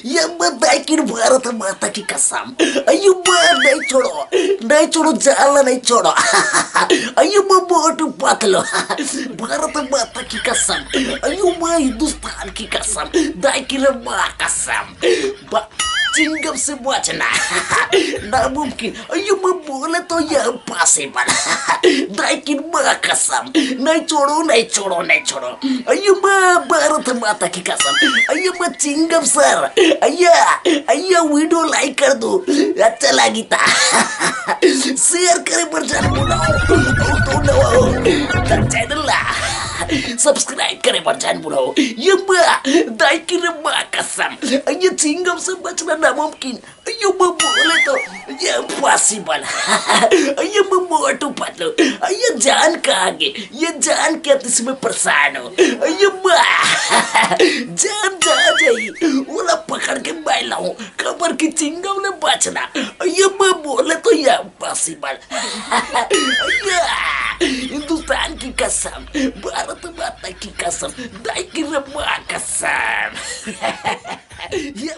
ये बताइए भारत माता की कसम, अयो नहीं छोड़ो जाला नहीं छोड़ो। अयो मोटू पतलो, भारत माता की कसम, अयो हिंदुस्तान की कसम, दाइकिर माँ कसम, चिंगम से बचना नामुमकिन। अयो बोले तो यह पॉसिबल, दाइकिर माँ कसम, नहीं छोड़ो नहीं छोड़ो नहीं छोड़ो। अयो भारत माता की कसम, अयो चिंगम सर, अय्या वीडियो लाइक कर दो, अच्छा लगी था। शेयर करे पर जान बुलाओ तो नवा चैनल ला सब्सक्राइब करे पर जान बुलाओ। ये दाई की माँ कसम, ये चिंगम से बचना नामुमकिन। ये बोले तो ये पॉसिबल, ये मोटू पतलू, ये जान का आगे, ये जान के इसमें परेशान हो। ये जान जा जाई ओला पकड़ के बैलाऊं, खबर की चिंगम ने बचना। ये बोले तो ये पॉसिबल। हिंदुस्तान की कसम, भारत माता की कसम, दाई की माँ कसम। ये